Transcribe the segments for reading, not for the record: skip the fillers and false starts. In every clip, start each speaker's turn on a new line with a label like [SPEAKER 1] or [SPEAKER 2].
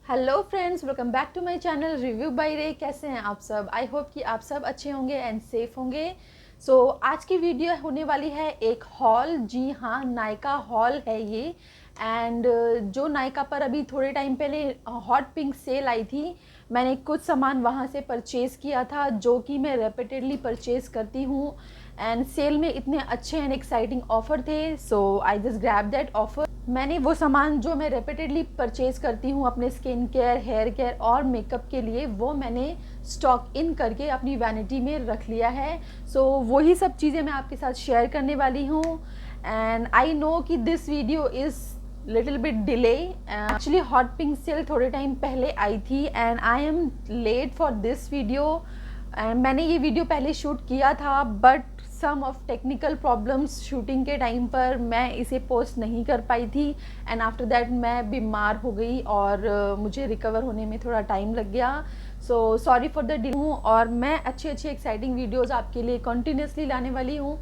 [SPEAKER 1] Hello friends, welcome back to my channel review by Ray. कैसे हैं आप सब? आई होप कि आप सब अच्छे होंगे एंड सेफ होंगे। आज की वीडियो होने वाली है एक हॉल। जी हाँ, नायका हॉल है ये। एंड जो नायका पर अभी थोड़े टाइम पहले हॉट पिंक सेल आई थी, मैंने कुछ सामान वहाँ से परचेज़ किया था जो कि मैं रेपिटेडली परचेज़ करती हूँ। एंड सेल में इतने अच्छे एंड एक्साइटिंग ऑफ़र थे, so I just grab that offer. मैंने वो सामान जो मैं रेपिटेडली परचेज़ करती हूँ अपने स्किन केयर, हेयर केयर और मेकअप के लिए, वो मैंने स्टॉक इन करके अपनी वैनिटी में रख लिया है। वही सब चीज़ें मैं आपके साथ शेयर करने वाली हूँ। एंड आई नो कि this video is little bit delay. Actually hot pink sale थोड़े टाइम पहले आई थी and I am late for this video. मैंने ये वीडियो पहले शूट किया था, but some of technical problems shooting के टाइम पर मैं इसे पोस्ट नहीं कर पाई थी। एंड आफ्टर दैट मैं बीमार हो गई और मुझे रिकवर होने में थोड़ा टाइम लग गया। सॉरी फॉर द डिले हूँ, और मैं अच्छी अच्छी एक्साइटिंग वीडियोज़ आपके लिए कंटिन्यूसली लाने वाली हूँ।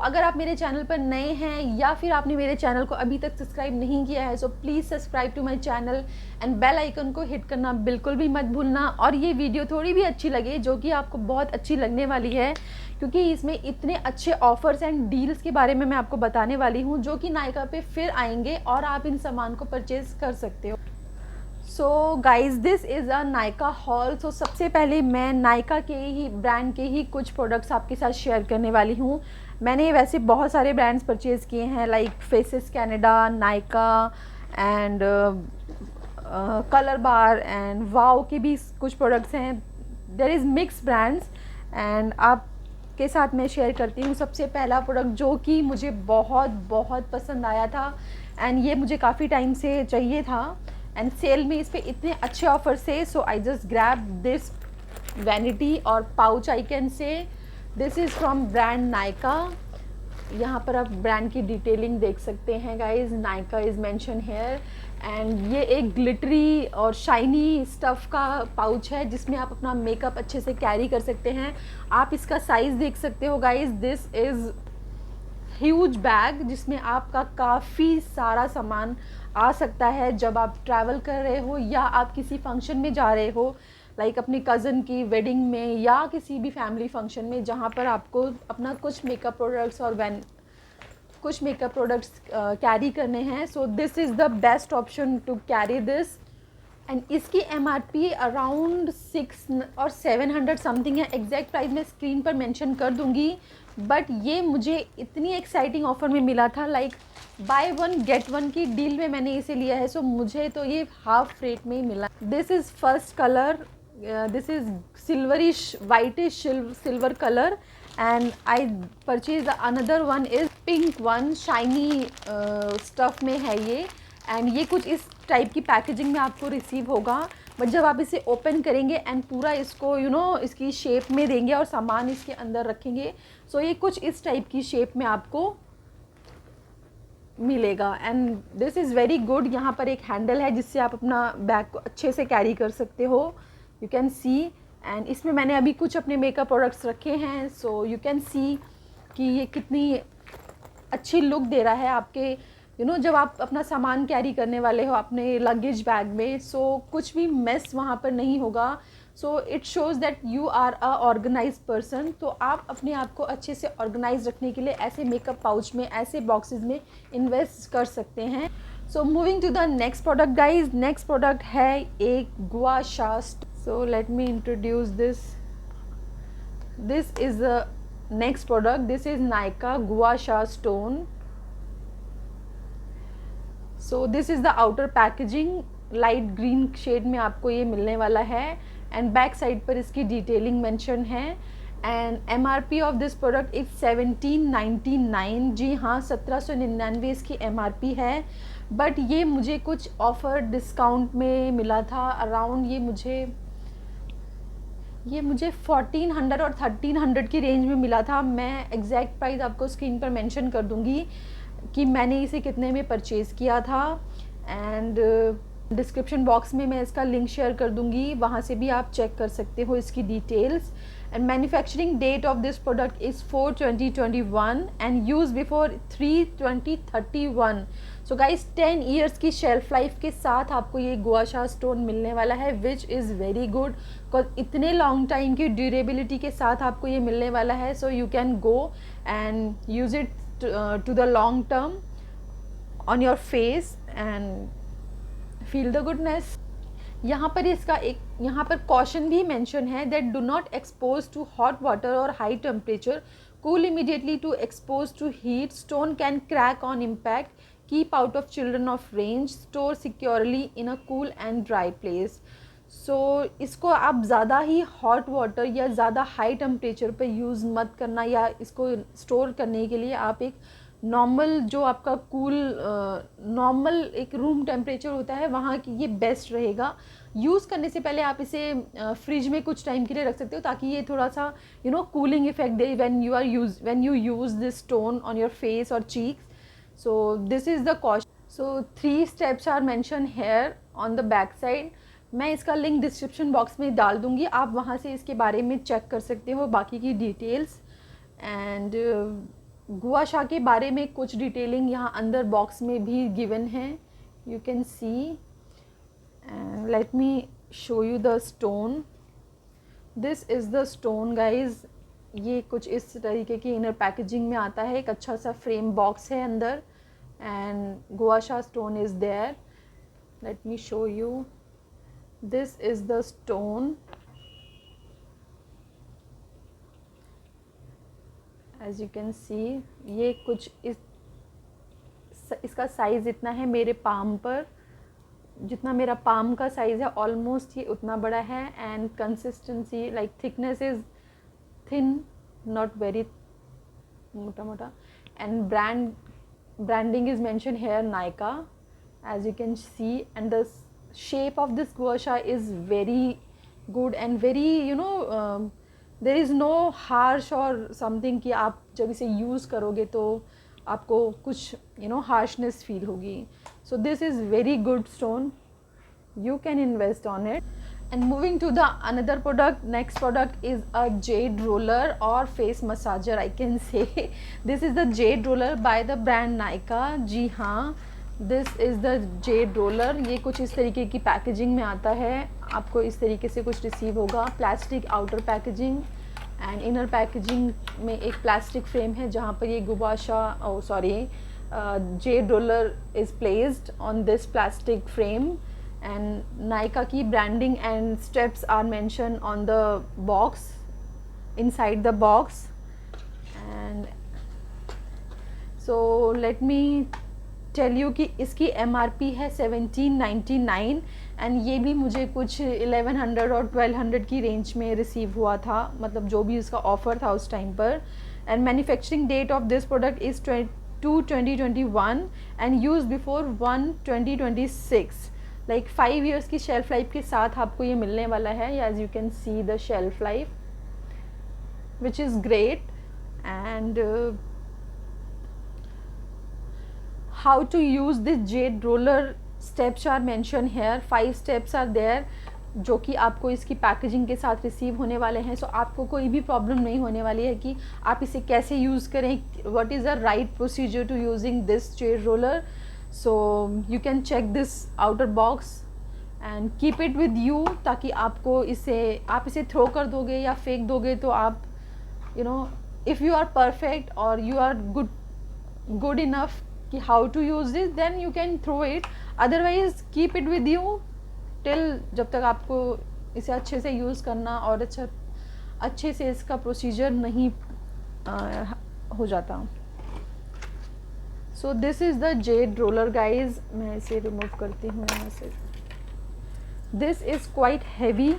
[SPEAKER 1] अगर आप मेरे चैनल पर नए हैं या फिर आपने मेरे चैनल को अभी तक सब्सक्राइब नहीं किया है, so please subscribe to my channel and bell icon को हिट करना बिल्कुल भी मत भूलना। और ये वीडियो थोड़ी भी अच्छी लगे, जो कि आपको बहुत अच्छी लगने वाली है, क्योंकि इसमें इतने अच्छे ऑफर्स एंड डील्स के बारे में मैं आपको बताने वाली हूँ जो कि नायका पे फिर आएंगे और आप इन सामान को परचेज कर सकते हो। Guys, this is a Nykaa hall. सबसे पहले मैं नायका के ही ब्रांड के ही कुछ प्रोडक्ट्स आपके साथ शेयर करने वाली हूँ। मैंने वैसे बहुत सारे ब्रांड्स परचेज़ किए हैं, like Faces Canada, Nykaa and colour bar and Wow के भी कुछ प्रोडक्ट्स हैं। There is mix brands and आप के साथ मैं शेयर करती हूँ। सबसे पहला प्रोडक्ट जो कि मुझे बहुत बहुत पसंद आया था, एंड ये मुझे काफ़ी टाइम से चाहिए था, एंड सेल में इस पे इतने अच्छे ऑफर थे, so I just grab this vanity और pouch. I can say this is from brand Nykaa. यहाँ पर आप ब्रांड की डिटेलिंग देख सकते हैं guys, Nykaa is mention here. And ये एक ग्लिटरी और शाइनी स्टफ़ का पाउच है जिसमें आप अपना मेकअप अच्छे से कैरी कर सकते हैं। आप इसका साइज़ देख सकते हो guys, this is huge bag जिसमें आपका काफ़ी सारा सामान आ सकता है जब आप ट्रैवल कर रहे हो या आप किसी फंक्शन में जा रहे हो, लाइक अपनी कज़न की वेडिंग में या किसी भी फैमिली फंक्शन में, जहाँ पर आपको अपना कुछ मेकअप प्रोडक्ट्स और कुछ मेकअप प्रोडक्ट्स कैरी करने हैं। So this is the best option to carry this. And इसकी MRP अराउंड 6 और 700 समथिंग है। एग्जैक्ट प्राइस मैं स्क्रीन पर मेंशन कर दूंगी, बट ये मुझे इतनी एक्साइटिंग ऑफर में मिला था, like bye one get one की डील में मैंने इसे लिया है। मुझे तो ये हाफ रेट में ही मिला। This is first colour, this is silverish whitish silver colour, and I purchase another one is pink one, shiny stuff में है ये। एंड ये कुछ इस टाइप की पैकेजिंग में आपको रिसीव होगा, बट जब आप इसे ओपन करेंगे एंड पूरा इसको इसकी शेप में देंगे और सामान इसके अंदर रखेंगे, ये कुछ इस टाइप की शेप में आपको मिलेगा। And this is very good. यहाँ पर एक हैंडल है जिससे आप अपना बैग को अच्छे से कैरी कर सकते हो, यू कैन सी। एंड इसमें मैंने अभी कुछ अपने मेकअप प्रोडक्ट्स रखे हैं, यू कैन सी कि ये कितनी अच्छी लुक दे रहा है आपके जब आप अपना सामान कैरी करने वाले हो अपने लगेज बैग में, कुछ भी मेस वहाँ पर नहीं होगा। It shows that you are a organize person. तो आप अपने आप को अच्छे से ऑर्गेनाइज रखने के लिए ऐसे मेकअप पाउच में, ऐसे बॉक्सेस में इन्वेस्ट कर सकते हैं। Moving to the next product guys, next product है एक gua sha. Let me introduce this is the next product. This is Nykaa gua sha stone. This is the outer packaging, light green shade में आपको ये मिलने वाला है, and back side पर इसकी डिटेलिंग मेंशन है। And MRP of this product is 1799। जी हाँ, 1799 इसकी MRP है, बट ये मुझे कुछ ऑफ़र डिस्काउंट में मिला था। अराउंड ये मुझे 1400 और 1300 की रेंज में मिला था। मैं एग्जैक्ट प्राइस आपको स्क्रीन पर मेंशन कर दूंगी कि मैंने इसे कितने में परचेज़ किया था, एंड डिस्क्रिप्शन बॉक्स में मैं इसका लिंक शेयर कर दूंगी, वहाँ से भी आप चेक कर सकते हो इसकी details. and manufacturing date of this product is 4/20/21 and used before 3/20/31. So guys 10 years की शेल्फ लाइफ के साथ आपको ये गुआ शा स्टोन मिलने वाला है, which is very good because इतने लॉन्ग टाइम की ड्यूरेबिलिटी के साथ आपको ये मिलने वाला है. So you can go and use it to the long term on your face and feel the goodness. यहाँ पर इसका एक यहाँ पर कॉशन भी मेंशन है that do not expose to hot water और high temperature, cool immediately to expose to heat, stone can crack on impact, keep out of children of range, store securely in a cool and dry place. So इसको आप ज़्यादा ही hot water या ज़्यादा high temperature पर use मत करना, या इसको स्टोर करने के लिए आप एक नॉर्मल जो आपका कूल नॉर्मल एक रूम टेम्परेचर होता है वहाँ की ये बेस्ट रहेगा. यूज़ करने से पहले आप इसे फ्रिज में कुछ टाइम के लिए रख सकते हो ताकि ये थोड़ा सा कूलिंग इफेक्ट दे when you use this stone on your face और cheeks. So this is the cost. So 3 steps are mention here on the back side. मैं इसका लिंक डिस्क्रिप्शन बॉक्स में डाल दूँगी, आप वहाँ से इसके बारे में चेक कर सकते हो बाकी की डिटेल्स. एंड गुआ शा के बारे में कुछ डिटेलिंग यहाँ अंदर बॉक्स में भी गिवन है, you can C. Late me show you the stone. This is the stone guys. ये कुछ इस तरीके की इनर पैकेजिंग में आता है, एक अच्छा सा फ्रेम बॉक्स है अंदर and gua sha stone is there. Let me show you. This is the stone. As you can see ये कुछ इसका साइज़ इतना है मेरे पाम पर, जितना मेरा पाम का साइज़ है ऑलमोस्ट ये उतना बड़ा है. And consistency like thickness is thin, not very मोटा मोटा. And branding is mention here Nykaa as you can see. And the shape of this gua sha is very good and very there is no harsh और something कि आप जब इसे use करोगे तो आपको कुछ हार्शनेस फील होगी. सो this is very good stone, you can invest on it. And moving to the another product, next product is a jade roller or face massager, I can say. This is the jade roller by the brand Nykaa. जी हाँ, this is the jade roller. ये कुछ इस तरीके की packaging में आता है, आपको इस तरीके से कुछ रिसीव होगा. Plastic outer packaging and inner packaging में एक प्लास्टिक फ्रेम है जहाँ पर ये गुआ शा jade roller is placed on this plastic frame. And Nykaa की branding and steps are mentioned on the box, inside the box. And so let me tell you कि इसकी MRP है 1799 एंड ये भी मुझे कुछ 1100 और 1200 की रेंज में रिसीव हुआ था, मतलब जो भी इसका ऑफ़र था उस टाइम पर. And manufacturing date of this product is 2/20/21 and use before 1/20/26. Like 5 years की शेल्फ लाइफ के साथ आपको ये मिलने वाला है. As you can see the shelf life which is great. And how to use this jade roller, steps are mention here. 5 steps are there जो कि आपको इसकी पैकेजिंग के साथ रिसीव होने वाले हैं. सो आपको कोई भी प्रॉब्लम नहीं होने वाली है कि आप इसे कैसे यूज़ करें, what is the right procedure to using this jade roller. So you can check this outer box and keep it with you ताकि आपको आप इसे थ्रो कर दोगे या फेंक दोगे तो आप if you are perfect or you are good enough कि how to use this, then you can throw it. Otherwise keep it with you till जब तक आपको इसे अच्छे से यूज़ करना और अच्छे से इसका प्रोसीजर नहीं हो जाता. So this is the jade roller guys. मैं इसे रिमूव करती हूँ यहाँ से. This is quite heavy,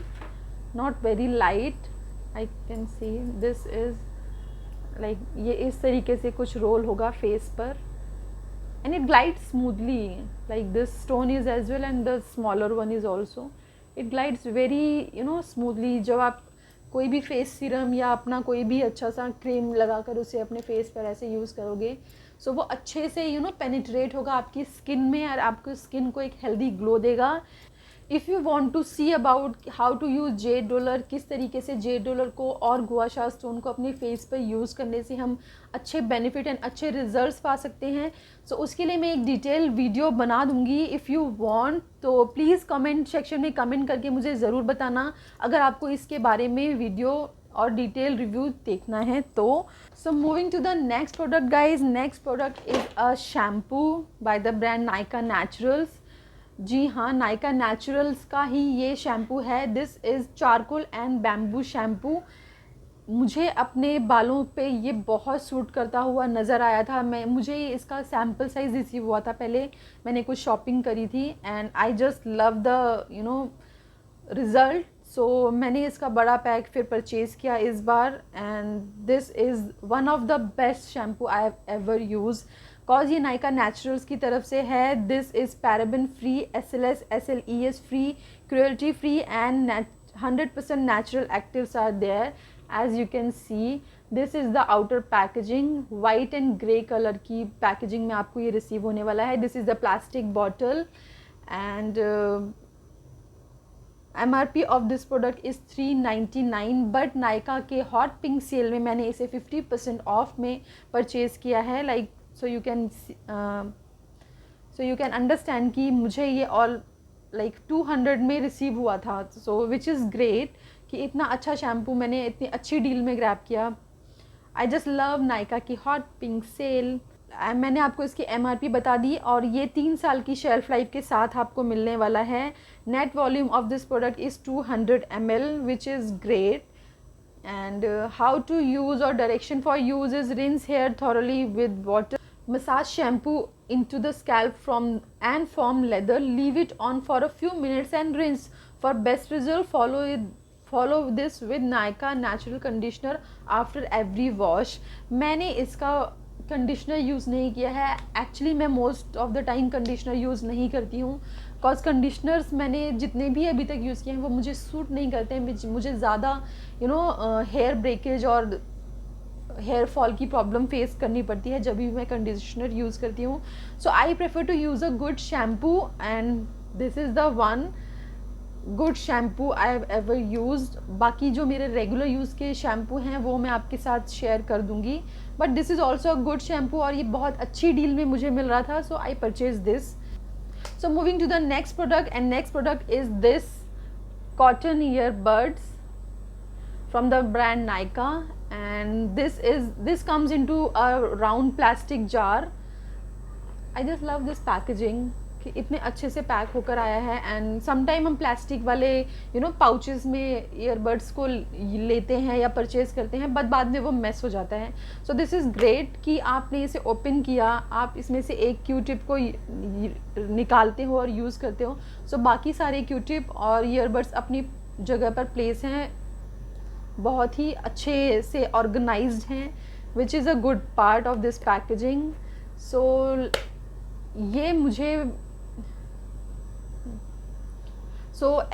[SPEAKER 1] not very light. I can see this is like ये इस तरीके से कुछ रोल होगा फेस पर and it glides smoothly. Like this stone is as well and the smaller one is also. It glides very smoothly. जब आप कोई भी फेस सीरम या अपना कोई भी अच्छा सा क्रीम लगा कर उसे अपने फेस पर ऐसे यूज़ करोगे सो वो अच्छे से पेनिट्रेट होगा आपकी स्किन में और आपकी स्किन को एक हेल्दी ग्लो देगा. If you want to see about how to use jade roller, किस तरीके से जेड रोलर को और गुआ शा स्टोन को अपने फेस पर यूज़ करने से हम अच्छे बेनिफिट एंड अच्छे रिजल्ट्स पा सकते हैं, सो उसके लिए मैं एक डिटेल वीडियो बना दूंगी। इफ़ यू वांट तो प्लीज़ कमेंट सेक्शन में कमेंट करके मुझे ज़रूर बताना अगर आपको इसके बारे में वीडियो और डिटेल रिव्यू देखना है तो। So moving to the next product guys, next product is a shampoo by the brand Nykaa Naturals. जी हाँ, नायका नेचुरल्स का ही ये शैम्पू है। This is charcoal and bamboo shampoo. मुझे अपने बालों पे ये बहुत सूट करता हुआ नज़र आया था। मुझे इसका सैम्पल साइज़ रिसीव हुआ था, पहले मैंने कुछ शॉपिंग करी थी and I just love the result. So मैंने इसका बड़ा पैक फिर परचेज़ किया इस बार and this is one of the best shampoo I have ever use cause ये नायका नेचुरल्स की तरफ से है। This is paraben free, SLS SLES free, cruelty free and 100% natural actives are there. As you can see this is the outer packaging, white and grey colour की packaging में आपको ये receive होने वाला है। This is the plastic bottle and MRP of this product is 399 but Nykaa के hot pink sale में मैंने इसे 50% ऑफ में परचेज़ किया है। Like so you can understand कि मुझे ये ऑल लाइक 200 में रिसीव हुआ था, सो विच इज़ ग्रेट कि इतना अच्छा शैम्पू मैंने इतनी अच्छी डील में ग्रैब किया। आई जस्ट लव नायका की हॉट पिंक सेल। मैंने आपको इसकी MRP बता दी और ये 3 साल की शेल्फ लाइफ के साथ आपको मिलने वाला है। Net volume of this product is 200 ml which is great. And how to use or direction for use is rinse hair thoroughly with water, massage shampoo into the scalp and form lather, leave it on for a few minutes and rinse. For best result follow this with Nykaa natural conditioner after every wash. मैंने इसका conditioner use नहीं किया है। Actually मैं most of the time conditioner use नहीं करती हूँ cause conditioners मैंने जितने भी अभी तक यूज़ किए हैं वो मुझे सूट नहीं करते हैं। मुझे ज़्यादा हेयर ब्रेकेज और हेयर फॉल की प्रॉब्लम फेस करनी पड़ती है जब भी मैं कंडीशनर यूज़ करती हूँ। So I prefer to use a good shampoo and this is the one good shampoo I have ever used. बाकी जो मेरे रेगुलर यूज़ के शैम्पू हैं वो मैं आपके साथ शेयर कर दूँगी, but this is also a good shampoo और ये बहुत अच्छी डील में मुझे मिल रहा था, so I purchase this. So moving to the next product, and next product is this cotton earbuds from the brand Nykaa, and this comes into a round plastic jar. I just love this packaging कि इतने अच्छे से pack होकर आया है। And sometime हम plastic वाले pouches में ईयरबड्स को लेते हैं या परचेज़ करते हैं, बट बाद में वो मेस हो जाता है। सो दिस इज़ ग्रेट कि आपने इसे ओपन किया, आप इसमें से एक क्यू-टिप को निकालते हो और यूज़ करते हो। सो बाकी सारे क्यू-टिप और ईयरबड्स अपनी जगह पर प्लेस हैं, बहुत ही अच्छे से ऑर्गेनाइज्ड हैं, which is a good part of this packaging. So ये मुझे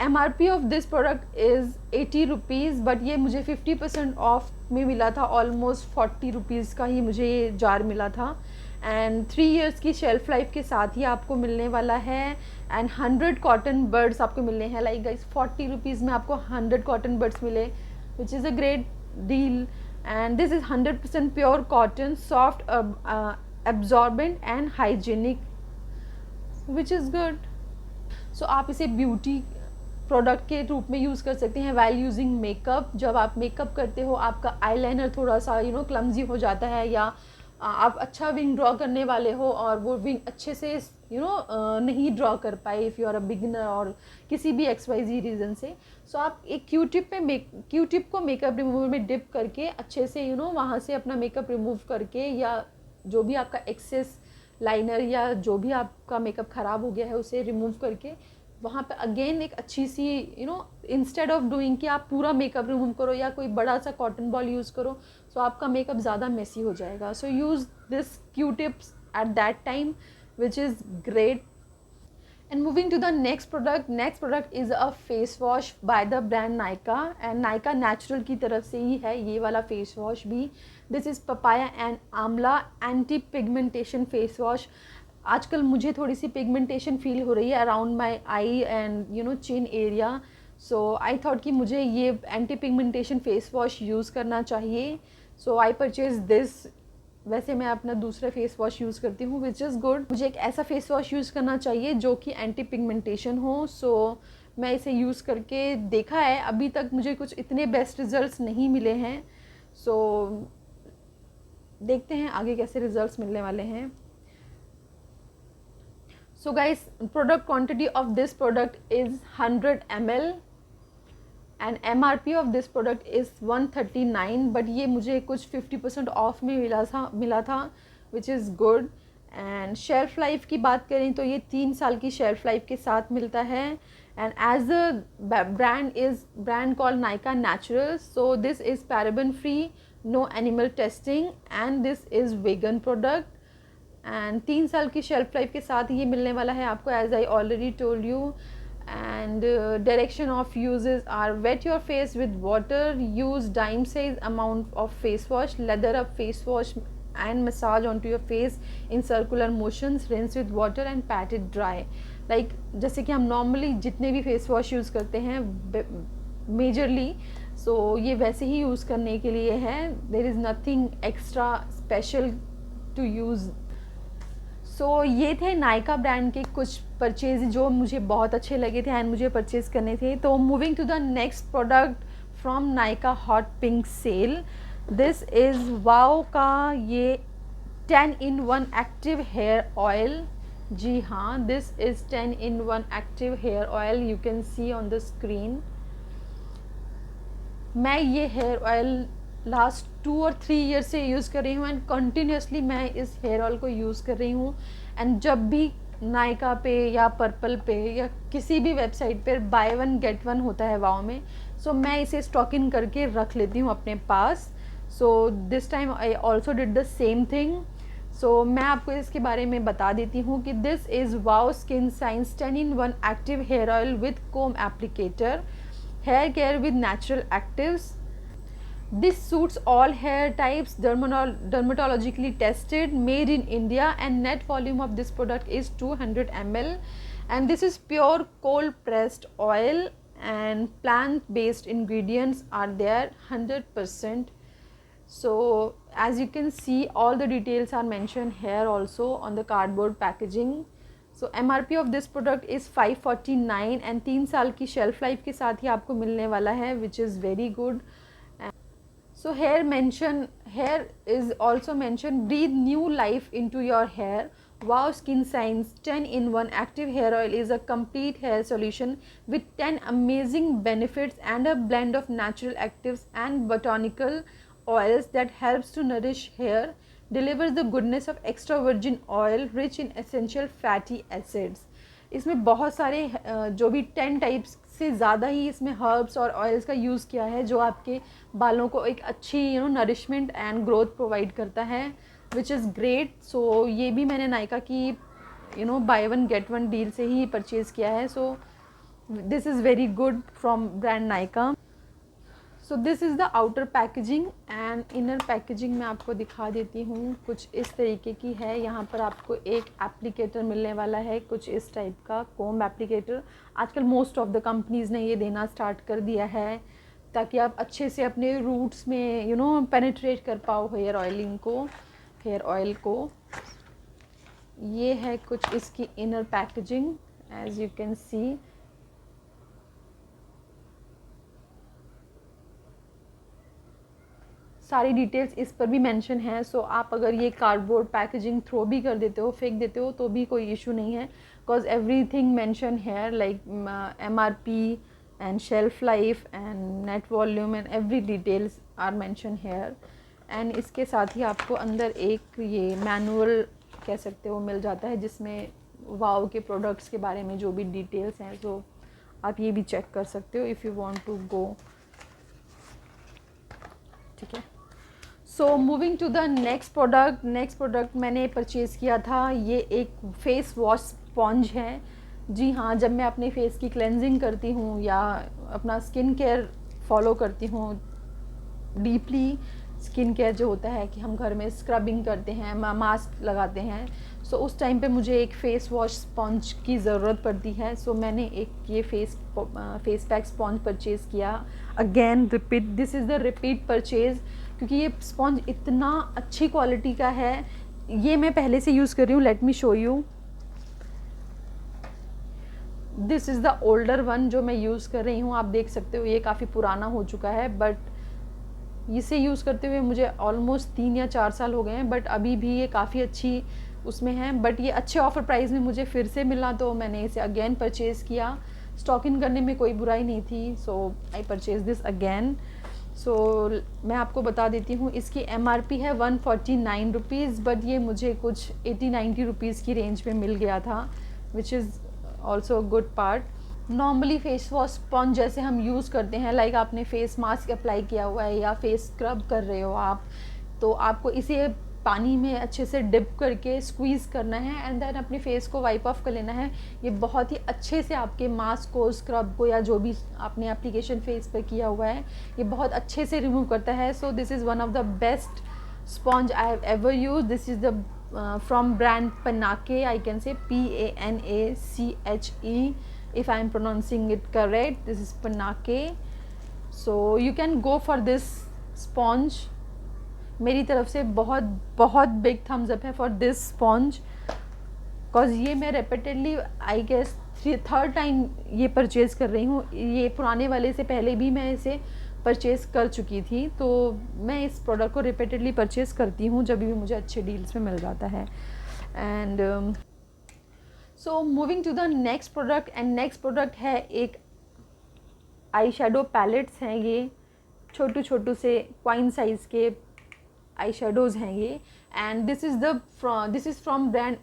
[SPEAKER 1] MRP of this product is 80 rupees, but ये मुझे 50% ऑफ में मिला था। ऑलमोस्ट 40 रुपीज़ का ही मुझे ये जार मिला था एंड 3 इयर्स की शेल्फ लाइफ के साथ ही आपको मिलने वाला है एंड 100 कॉटन बर्ड्स आपको मिलने हैं। लाइक गाइस 40 रुपीज़ में आपको 100 कॉटन बर्ड्स मिले, which is a great deal. And this is 100% pure cotton, soft, absorbent and hygienic, which is good. So आप इसे ब्यूटी प्रोडक्ट के रूप में यूज़ कर सकते हैं वाइल यूजिंग मेकअप। जब आप मेकअप करते हो आपका आईलाइनर थोड़ा सा क्लमजी हो जाता है, या आप अच्छा विंग ड्रॉ करने वाले हो और वो विंग अच्छे से नहीं ड्रॉ कर पाए, if you are a beginner और किसी भी XYZ रीज़न से, सो आप एक क्यू-टिप को मेकअप रिमूवर में डिप करके अच्छे से वहाँ से अपना मेकअप रिमूव करके, या जो भी आपका एक्सेस लाइनर या जो भी आपका मेकअप ख़राब हो गया है उसे रिमूव करके वहाँ पे अगेन एक अच्छी सी इंस्टेड ऑफ डूइंग कि आप पूरा मेकअप रिमूव करो या कोई बड़ा सा कॉटन बॉल यूज़ करो, सो आपका मेकअप ज़्यादा मेसी हो जाएगा। So use this Q-tips at that time, which is great. And moving to the next product is a face wash by the brand Nykaa, and Nykaa Natural की तरफ से ही है ये वाला face wash भी। This is papaya and amla anti pigmentation face wash। आजकल मुझे थोड़ी सी पिगमेंटेशन फील हो रही है around my I and chin area, so I thought कि मुझे ये anti pigmentation face wash use करना चाहिए, सो आई परचेज दिस। वैसे मैं अपना दूसरा फेस वॉश यूज़ करती हूँ विच इज़ गुड। मुझे एक ऐसा फेस वॉश यूज़ करना चाहिए जो कि एंटी पिगमेंटेशन हो, सो मैं इसे यूज़ करके देखा है। अभी तक मुझे कुछ इतने बेस्ट रिज़ल्ट्स नहीं मिले हैं, सो देखते हैं आगे कैसे रिज़ल्ट्स मिलने वाले हैं। So guys, product quantity of this product is 100 ml and MRP of this product is 139, but ये मुझे कुछ 50% ऑफ में मिला था which is good। and shelf life की बात करें तो ये 3 साल की shelf life के साथ मिलता है। and as the brand called Nykaa Naturals, so this is paraben free, no animal testing and this is vegan product and 3 साल की शेल्फ लाइफ के साथ ये मिलने वाला है आपको, as I already told you. And direction of usages are wet your face with water, use dime size amount of face wash, lather up face wash and massage on to your face in circular motions, rinse with water and pat it dry. Like जैसे कि हम normally जितने भी face wash use करते हैं majorly, सो ये वैसे ही use करने के लिए है। There is nothing extra special to use. So ये थे नायका ब्रांड के कुछ परचेज जो मुझे बहुत अच्छे लगे थे एंड मुझे परचेज़ करने थे। तो moving to the next product from Nykaa hot pink sale, this is wow का ये 10-in-1 एक्टिव हेयर ऑयल। जी हाँ, this is 10-in-1 active hair oil, you can see on the screen. मैं ये हेयर ऑयल लास्ट 2 और 3 year से use कर रही हूँ एंड कंटिन्यूसली मैं इस हेयर ऑयल को यूज़ कर रही हूँ। एंड जब भी नायका पे या पर्पल पे या किसी भी वेबसाइट पर बाय 1 गेट 1 होता है वाओ में, सो मैं इसे स्टॉक इन करके रख लेती हूँ अपने पास। So this time I also did the same thing. So मैं आपको इसके बारे में बता देती हूँ कि this is wow skin science 10-in-1 active hair oil with comb applicator, hair care with natural actives. This suits all hair types, dermatologically tested, made in India, and net volume of this product is 200 ml. And this is pure cold pressed oil and plant based ingredients are there 100%. So as you can see, all the details are mentioned here also on the cardboard packaging. So MRP of this product is 549 and 3 साल की shelf life के साथ ही आपको मिलने वाला है, which is very good. So here is also mentioned, breathe new life into your hair. Wow Skin Science 10-in-1 active hair oil is a complete hair solution with 10 amazing benefits and a blend of natural actives and botanical oils that helps to nourish hair, delivers the goodness of extra virgin oil rich in essential fatty acids. इसमें बहुत सारे जो भी 10 types से ज़्यादा ही इसमें herbs और oils का यूज़ किया है जो आपके बालों को एक अच्छी नरिशमेंट एंड ग्रोथ प्रोवाइड करता है, विच इज़ ग्रेट। सो ये भी मैंने नायका की बाय 1 गेट 1 डील से ही परचेज़ किया है। सो this is very good from brand Nykaa. So this is the outer packaging and inner packaging मैं आपको दिखा देती हूँ। कुछ इस तरीके की है। यहाँ पर आपको एक एप्लीकेटर मिलने वाला है, कुछ इस टाइप का कोम्ब एप्लीकेटर। आजकल मोस्ट ऑफ द कंपनीज़ ने ये देना स्टार्ट कर दिया है ताकि आप अच्छे से अपने रूट्स में पेनिट्रेट कर पाओ हेयर ऑयल को। ये है कुछ इसकी inner packaging, as you can see. सारी डिटेल्स इस पर भी मेंशन है। सो आप अगर ये कार्डबोर्ड पैकेजिंग थ्रो भी कर देते हो, फेंक देते हो, तो भी कोई इशू नहीं है, because everything mention here like MRP and shelf life and net volume and every details are mentioned here। and इसके साथ ही आपको अंदर एक ये मैनुअल कह सकते हो मिल जाता है जिसमें वाओ के प्रोडक्ट्स के बारे में जो भी डिटेल्स हैं, तो आप ये भी चेक कर सकते हो if you want to go. ठीक है। So moving to the next product मैंने परचेज़ किया था। ये एक फेस वॉश स्पॉन्ज है। जी हाँ, जब मैं अपने फेस की क्लेंजिंग करती हूँ या अपना स्किन केयर फॉलो करती हूँ डीपली, स्किन केयर जो होता है कि हम घर में स्क्रबिंग करते हैं, मास्क लगाते हैं, सो उस टाइम पे मुझे एक फ़ेस वॉश स्पॉन्ज की ज़रूरत पड़ती है। सो मैंने एक ये फेस पैक स्पॉन्ज परचेज़ किया। Again repeat, this is the repeat purchase, क्योंकि ये स्पॉन्ज इतना अच्छी क्वालिटी का है। ये मैं पहले से यूज़ कर रही हूँ, late me show you. This is the older one जो मैं यूज़ कर रही हूँ। आप देख सकते हो ये काफ़ी पुराना हो चुका है, बट इसे यूज़ करते हुए मुझे ऑलमोस्ट 3 या 4 साल हो गए हैं, बट अभी भी ये काफ़ी अच्छी उसमें है। बट ये अच्छे ऑफर प्राइस में मुझे फिर से मिला, तो मैंने इसे अगेन परचेज़ किया। स्टॉक इन करने में कोई बुराई नहीं थी, so I purchase this again. सो मैं आपको बता देती हूँ, इसकी MRP है 149 रुपीज़, बट ये मुझे कुछ 80-90 रुपीज़ की रेंज में मिल गया था, which is also good part. Normally face wash sponge जैसे हम यूज़ करते हैं, लाइक आपने फेस मास्क अप्लाई किया हुआ है या फेस स्क्रब कर रहे हो आप, तो आपको इसे पानी में अच्छे से डिप करके स्क्वीज़ करना है एंड देन अपने फेस को वाइप ऑफ कर लेना है। ये बहुत ही अच्छे से आपके मास्क को, स्क्रब को, या जो भी आपने एप्लीकेशन फेस पे किया हुआ है, ये बहुत अच्छे से रिमूव करता है। सो this is one of the best sponge I have ever use. This is the from brand Panache, I can say Panache, if I am pronouncing it correct. This is Panache, so you can go for this sponge. मेरी तरफ से बहुत बहुत big thumbs up है for this sponge, because ये मैं repeatedly I guess third time ये purchase कर रही हूँ। ये पुराने वाले से पहले भी मैं इसे परचेज़ कर चुकी थी, तो मैं इस प्रोडक्ट को रिपीटेडली परचेज़ करती हूँ जब भी मुझे अच्छे डील्स में मिल जाता है। And so moving to the next product, and next product है एक आई शेडो पैलेट्स हैं। ये छोटू छोटू से क्वाइन साइज़ के आई शेडोज़ हैं ये, and this is from brand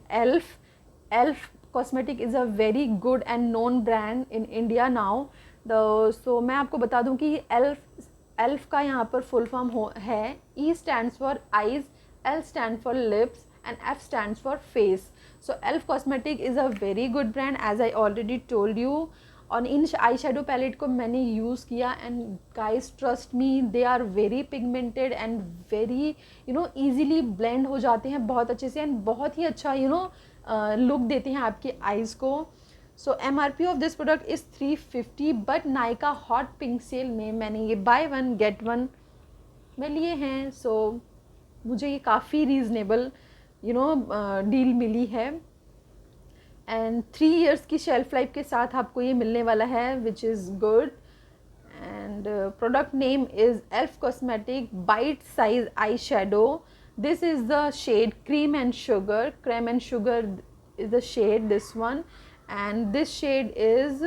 [SPEAKER 1] elf cosmetic is a very good and known brand in India now. So मैं आपको बता दूं कि एल्फ का यहाँ पर फुल फॉर्म है E stands for eyes, L stand for lips and F stands for face. So elf cosmetic is a very good brand, as I already told you. और इन आई शेडो पैलेट को मैंने use किया, and guys trust me, they are very pigmented and very easily blend हो जाते हैं बहुत अच्छे से, एंड बहुत ही अच्छा लुक देते हैं आपके आइज़ को। सो MRP of this product is 350, but Nykaa hot pink sale में मैंने ये बाय वन गेट वन में लिए हैं। सो मुझे ये काफ़ी रीज़नेबल डील मिली है, एंड 3 years की शेल्फ लाइफ के साथ आपको ये मिलने वाला है, which is good. And product name is elf cosmetic bite size eye shadow. This is the shade cream and sugar is the shade, this one, and this shade is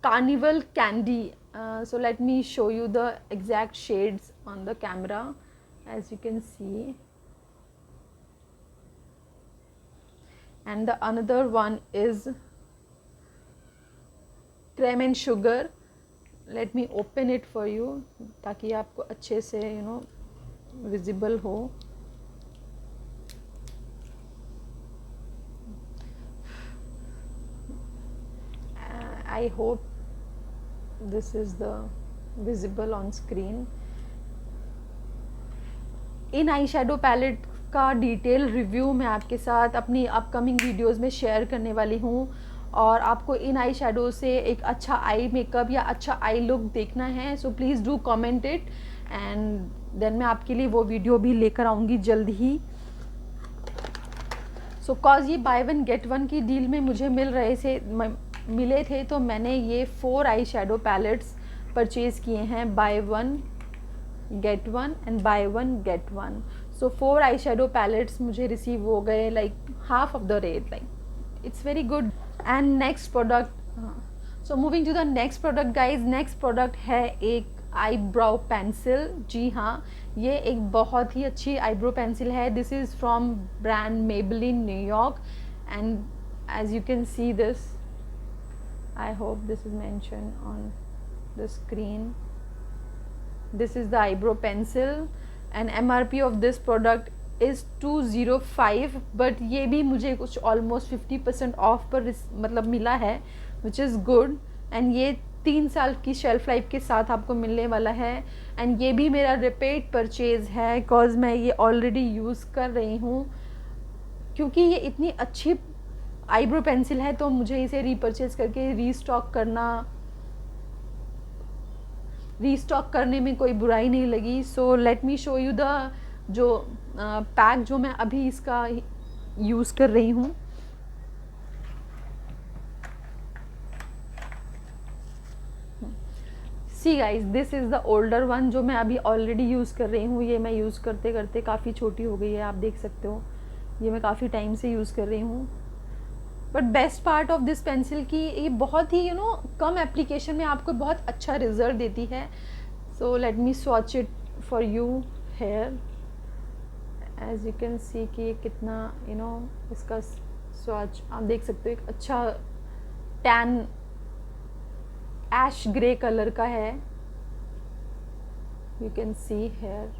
[SPEAKER 1] Carnival Candy. So let me show you the exact shades on the camera, as you can see. And the another one is Creme and Sugar. Let me open it for you ताकि आपको अच्छे से visible हो। I hope this is the visible on screen. इन eye shadow palette का detail review मैं आपके साथ अपनी अपकमिंग वीडियोस में शेयर करने वाली हूँ, और आपको इन आई शेडो से एक अच्छा आई मेकअप या अच्छा आई लुक देखना है, so please do comment it, and then मैं आपके लिए वो वीडियो भी लेकर आऊँगी जल्द ही। सो कॉज ये बाय वन गेट वन की डील में मुझे मिले थे, तो मैंने ये 4 आई शेडो पैलेट्स परचेज़ किए हैं, buy one get one and buy one get one. So 4 eye shadow palettes मुझे रिसीव हो गए, like half of the rate, like it's very good. And next product, so moving to the next product guys, next product है एक eyebrow pencil. जी हाँ, ये एक बहुत ही अच्छी आईब्रो पेंसिल है। This is from brand Maybelline New York, and as you can see this, I hope this is mentioned on the screen. This is the eyebrow pencil, and MRP of this product is 205, but ये भी मुझे कुछ almost 50% of पर मतलब मिला है, which is good, and ये 3 साल की शेल्फ़ लाइफ के साथ आपको मिलने वाला है। एंड ये भी मेरा रिपीट परचेज़ है, बिकॉज़ मैं ये ऑलरेडी यूज़ कर रही हूँ। क्योंकि ये इतनी अच्छी आईब्रो पेंसिल है तो मुझे इसे रीपरचेज़ करके रीस्टॉक करने में कोई बुराई नहीं लगी। सो let me show you the जो पैक जो मैं अभी इसका यूज़ कर रही हूँ। See guys, this is the older one जो मैं अभी ऑलरेडी यूज़ कर रही हूँ। ये मैं यूज़ करते करते काफ़ी छोटी हो गई है, आप देख सकते हो। ये मैं काफ़ी टाइम से यूज़ कर रही हूँ। But best part of this pencil की ये बहुत ही कम एप्लीकेशन में आपको बहुत अच्छा रिजल्ट देती है। So let me swatch it for you here. As you can see कि कितना इसका स्वॉच आप देख सकते हो, एक अच्छा टैन ऐश ग्रे कलर का है। You can see here.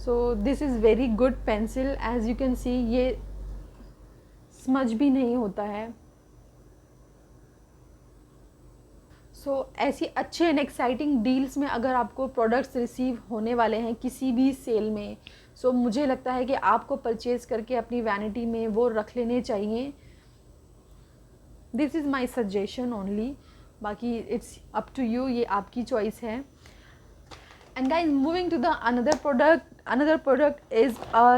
[SPEAKER 1] So this is very good pencil. As you can see ये स्मज भी नहीं होता है। ऐसी अच्छे एंड एक्साइटिंग डील्स में अगर आपको प्रोडक्ट्स रिसीव होने वाले हैं किसी भी सेल में, मुझे लगता है कि आपको परचेज़ करके अपनी वैनिटी में वो रख लेने चाहिए। This is my suggestion only, बाकी इट्स अप टू यू, ये आपकी चॉइस है। And guys, moving to the another product is a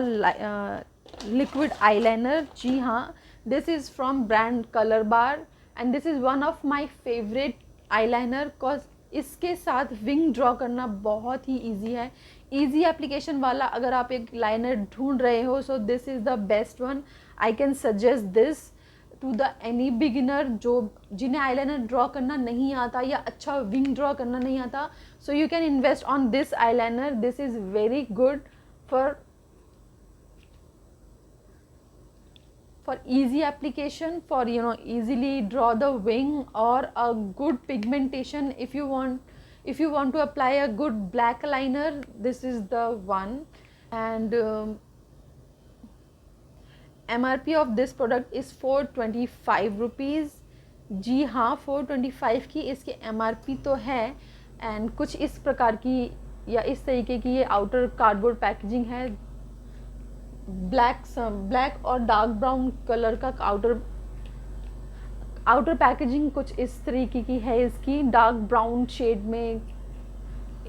[SPEAKER 1] liquid eyeliner. जी हाँ, this is from brand Colorbar and this is one of my favourite eyeliner, cause इसके साथ wing draw करना बहुत ही इजी है। इजी एप्लीकेशन वाला अगर आप एक लाइनर ढूंढ रहे हो, so this is the best one. I can suggest this to the any beginner जिन्हें आईलाइनर ड्रॉ करना नहीं आता या अच्छा विंग ड्रॉ करना नहीं आता। सो you can invest on this eyeliner. This is very good for easy application, for easily draw the wing or a good pigmentation. If you want to apply a good black liner, this is the one. And MRP of this product is 425 rupees. जी हाँ, 425 की इसकी MRP तो है। And कुछ इस प्रकार की या इस तरीके की ये आउटर कार्डबोर्ड पैकेजिंग है। ब्लैक और डार्क ब्राउन कलर का आउटर पैकेजिंग कुछ इस तरीके की है इसकी। डार्क ब्राउन शेड में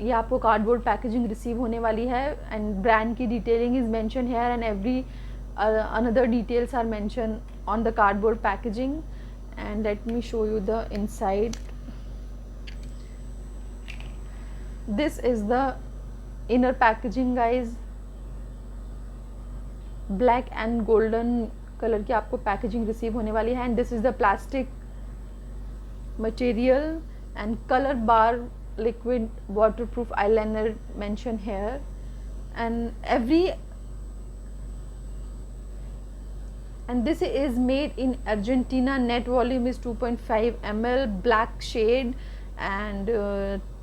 [SPEAKER 1] ये आपको कार्डबोर्ड पैकेजिंग रिसीव होने वाली है। एंड ब्रांड की detailing is mention here and every another details are mention on the cardboard packaging. And let me show you the inside. This is the inner packaging guys. Black and golden colour की आपको packaging receive होने वाली है। And this is the plastic material and colour bar liquid waterproof eyeliner mention here. and this is made in Argentina. Net volume is 2.5 ml, black shade, and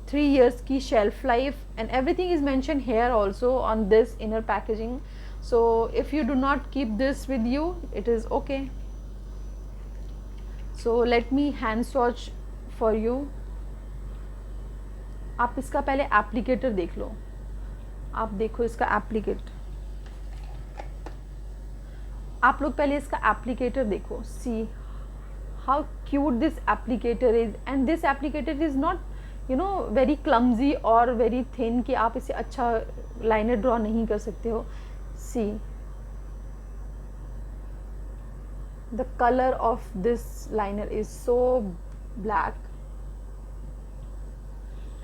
[SPEAKER 1] 3 years की shelf life, and everything is mentioned here also on this inner packaging. So if you do not keep this with you, it is okay. So let me hand swatch for you. आप इसका पहले applicator देख लो। आप देखो इसका applicator, आप लोग पहले इसका एप्लीकेटर देखो। See how cute this applicator is. And this applicator is not very clumsy और वेरी थिन कि आप इसे अच्छा लाइनर ड्रॉ नहीं कर सकते हो। See the colour of this liner is so black.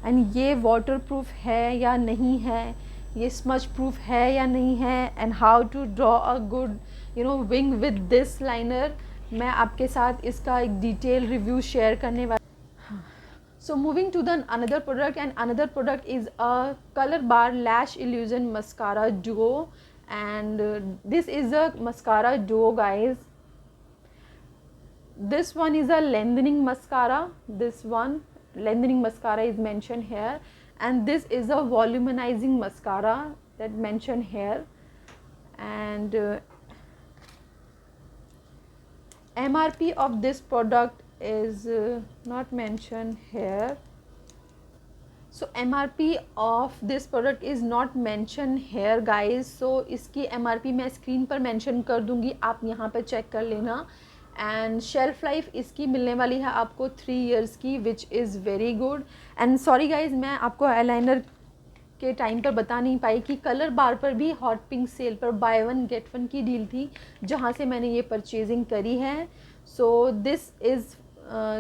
[SPEAKER 1] And ये वाटर प्रूफ है या नहीं है, ये स्मच प्रूफ है या नहीं है, and how to draw a good wing with this liner, मैं आपके साथ इसका एक डिटेल रिव्यू शेयर करने वाली। So moving to the another product, and another product is a colour bar lash illusion mascara duo, and this is a mascara duo guys. This one is a lengthening mascara. This one lengthening mascara is mentioned here, and this is a voluminizing mascara that mentioned here. And MRP of this product is not mentioned here. So MRP of this product is not mentioned here guys. So इसकी MRP मैं screen पर mention कर दूंगी, आप यहाँ पर check कर लेना. एंड शेल्फ लाइफ इसकी मिलने वाली है आपको 3 इयर्स की, विच is very good. And sorry guys, मैं आपको आईलाइनर के टाइम पर बता नहीं पाई कि कलर बार पर भी हॉट पिंक सेल पर बाय वन गेट वन की डील थी, जहाँ से मैंने ये परचेजिंग करी है. सो दिस इज़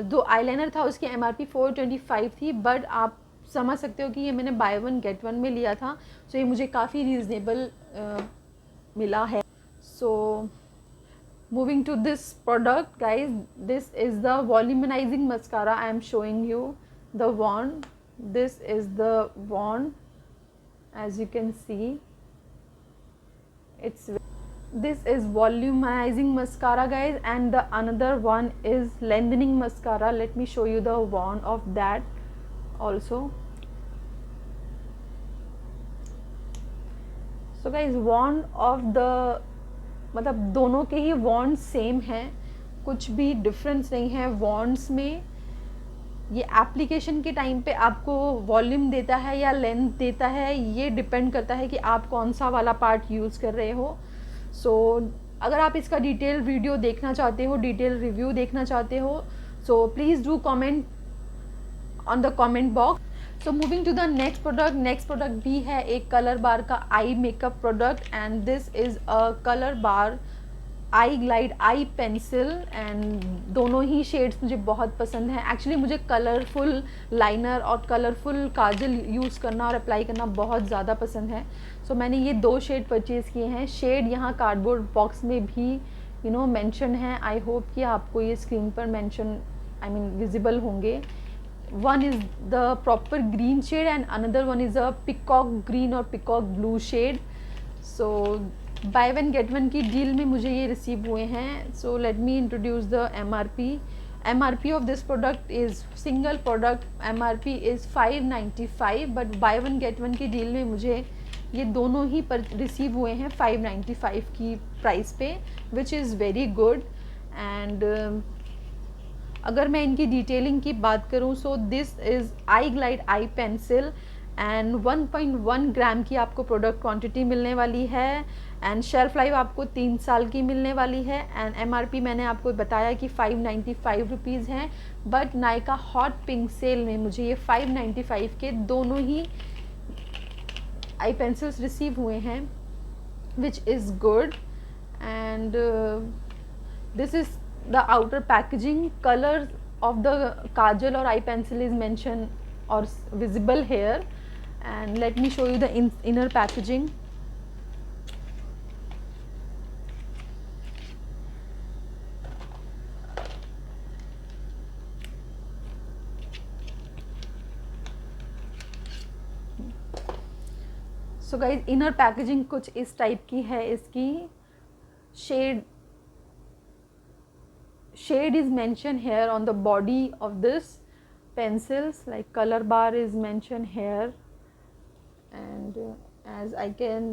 [SPEAKER 1] जो आईलाइनर था उसकी MRP 425 थी, बट आप समझ सकते हो कि ये मैंने बाय वन गेट वन में लिया था. सो ये मुझे काफ़ी रीज़नेबल मिला है. सो moving to this product guys, this is the volumizing mascara I am showing you, the wand. This is the wand, as you can see. This is volumizing mascara guys, and the another one is lengthening mascara. Let me show you the wand of that also. So guys, wand of the मतलब दोनों के ही वॉन्ड same हैं, कुछ भी difference नहीं है wands में. ये एप्लीकेशन के टाइम पे आपको वॉल्यूम देता है या लेंथ देता है, ये डिपेंड करता है कि आप कौन सा वाला पार्ट यूज़ कर रहे हो. सो अगर आप इसका डिटेल वीडियो देखना चाहते हो, डिटेल रिव्यू देखना चाहते हो, so please do comment on the comment box. So moving to the next product भी है एक कलर बार का eye makeup product, and this is a colour bar eye glide eye pencil. And दोनों ही shades मुझे बहुत पसंद है. एक्चुअली मुझे कलरफुल लाइनर और कलरफुल काजल यूज़ करना और अप्लाई करना बहुत ज़्यादा पसंद है. सो मैंने ये 2 शेड परचेज़ किए हैं. शेड यहाँ कार्डबोर्ड बॉक्स में भी मेंशन है. आई होप कि आपको ये स्क्रीन पर मेंशन विजिबल होंगे. One is the proper green shade and another one is a peacock green or peacock blue shade. So buy one get one की डील में मुझे ये रिसीव हुए हैं. So let me introduce the MRP. MRP of this product is single product MRP is 595, but buy one get one की deal में मुझे ये दोनों ही रिसीव हुए हैं 595 की प्राइस पे, which is very good. And अगर मैं इनकी डिटेलिंग की बात करूं, सो this is I glide eye pencil and 1.1 ग्राम की आपको प्रोडक्ट क्वांटिटी मिलने वाली है. एंड शेल्फ लाइफ आपको 3 साल की मिलने वाली है. एंड MRP मैंने आपको बताया कि 595 रुपीज़ हैं, but Nykaa hot pink sale में मुझे ये 595 के दोनों ही आई पेंसिल्स रिसीव हुए हैं, which is good. And this is the outer packaging. Color of the kajal or eye pencil is mentioned or visible here, and let me show you the inner packaging. So guys, inner packaging कुछ इस type की है. इसकी shade is mentioned here on the body of this pencils, like color bar is mentioned here. And as I can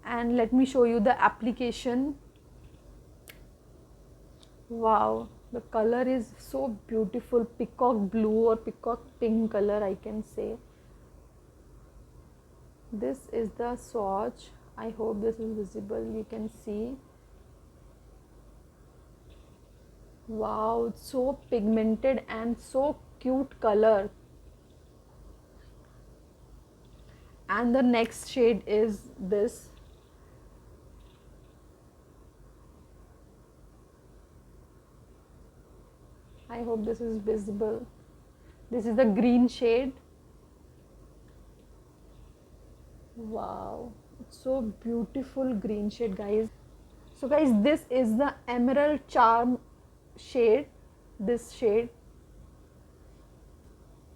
[SPEAKER 1] and let me show you the application. Wow, the color is so beautiful, peacock blue or peacock pink color I can say. This is the swatch. I hope this is visible, you can see. Wow, it's so pigmented and so cute color. And the next shade is this. I hope this is visible. This is the green shade. Wow, it's so beautiful green shade guys. So guys, this is the emerald charm shade, this shade,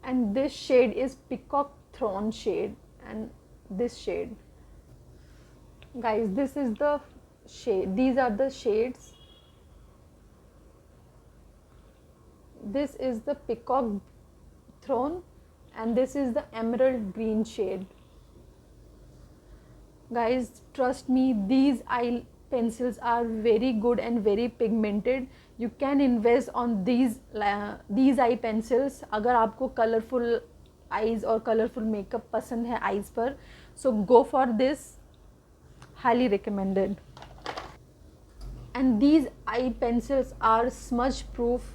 [SPEAKER 1] and this shade is peacock throne shade, and this shade guys, this is the shade, these are the shades. This is the peacock throne and this is the emerald green shade. guys, trust me, these eye pencils are very good and very pigmented. You can invest on these eye pencils अगर आपको colorful eyes और colorful makeup पसंद है eyes पर, so go for this, highly recommended. And these eye pencils are smudge proof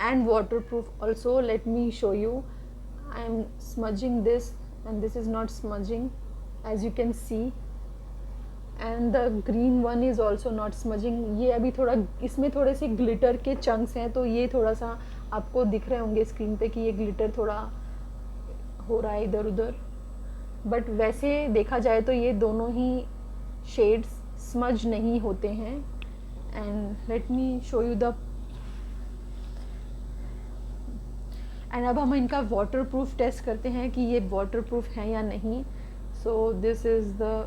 [SPEAKER 1] and waterproof also. Let me show you. I am smudging this and this is not smudging, as you can see, and the green one is also not smudging. ये अभी थोड़ा इसमें थोड़े से glitter के chunks हैं, तो ये थोड़ा सा आपको दिख रहे होंगे स्क्रीन पे कि ये ग्लिटर थोड़ा हो रहा है इधर उधर, बट वैसे देखा जाए तो ये दोनों ही शेड्स स्मज नहीं होते हैं. And let me show you the, and अब हम इनका वाटर प्रूफ टेस्ट करते हैं कि ये वाटर प्रूफ है या नहीं. So this is the,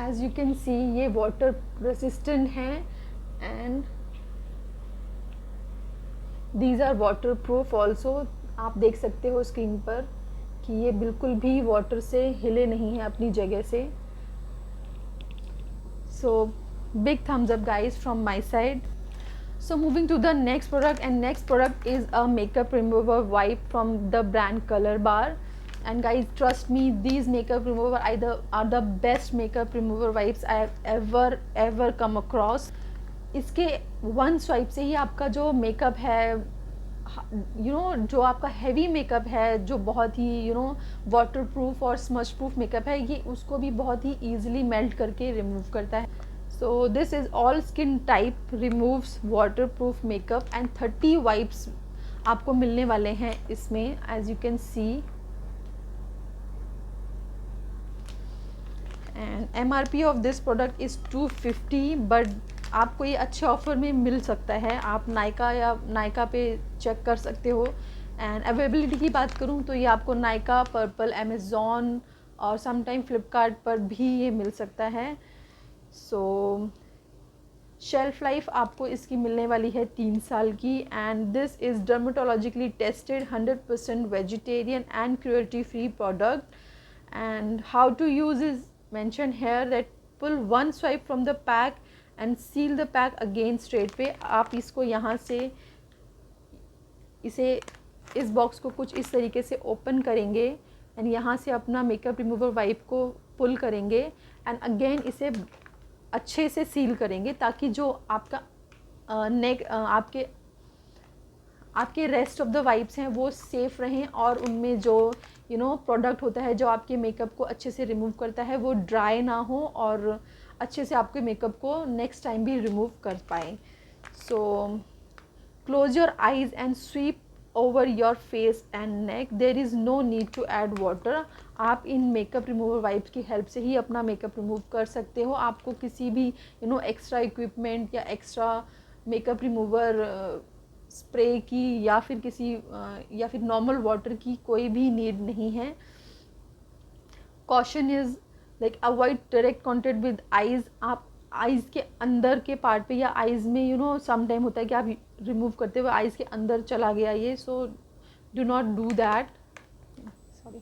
[SPEAKER 1] as you can see ये वाटर रेसिस्टेंट हैं and these are waterproof also. आप देख सकते हो स्क्रीन पर कि ये बिल्कुल भी वाटर से हिले नहीं है अपनी जगह से. सो big thumbs up guys from my side. So moving to the next product, and next product is a makeup remover wipe from the brand Color Bar. And guys, trust me, these makeup remover are the best makeup remover wipes I have ever come across. इसके one swipe से ही आपका जो makeup है, जो आपका heavy makeup है, जो बहुत ही वाटर प्रूफ और स्मज प्रूफ मेकअप है, ये उसको भी बहुत ही ईजिली मेल्ट करके रिमूव करता है. So this is all skin type, removes waterproof makeup and 30 wipes आपको मिलने वाले हैं इसमें, as you can see. And MRP of this product is 250, but आपको ये अच्छे ऑफर में मिल सकता है. आप नायका पे चेक कर सकते हो. एंड अवेलेबिलिटी की बात करूँ तो ये आपको नायका, पर्पल, अमेज़ॉन और समटाइम फ्लिपकार्ट पर भी ये मिल सकता है. सो शेल्फ लाइफ आपको इसकी मिलने वाली है 3 साल की. And this is dermatologically tested, 100% vegetarian and cruelty free product. And how to use is mention here, that pull one swipe from the pack and seal the pack again straight पे. आप इसको यहाँ से इस बॉक्स को कुछ इस तरीके से ओपन करेंगे एंड यहाँ से अपना मेकअप रिमूवर वाइप को पुल करेंगे एंड अगेन इसे अच्छे से सील करेंगे, ताकि जो आपका आपके रेस्ट ऑफ द वाइप्स हैं वो सेफ़ रहें और उनमें जो प्रोडक्ट होता है जो आपके मेकअप को अच्छे से रिमूव करता है वो ड्राई ना हो और अच्छे से आपके मेकअप को नेक्स्ट टाइम भी रिमूव कर पाए. So close your eyes and sweep over your face and neck. There is no need to add water. आप इन मेकअप रिमूवर वाइप्स की हेल्प से ही अपना मेकअप रिमूव कर सकते हो. आपको किसी भी एक्स्ट्रा इक्विपमेंट या एक्स्ट्रा मेकअप रिमूवर स्प्रे की या फिर नॉर्मल वाटर की कोई भी नीड नहीं है. Caution is like avoid direct contact with eyes. आप आइज़ के अंदर के पार्ट पे या आइज़ में सम टाइम होता है कि आप रिमूव करते हुए आइज़ के अंदर चला गया ये, so do not do that. Sorry.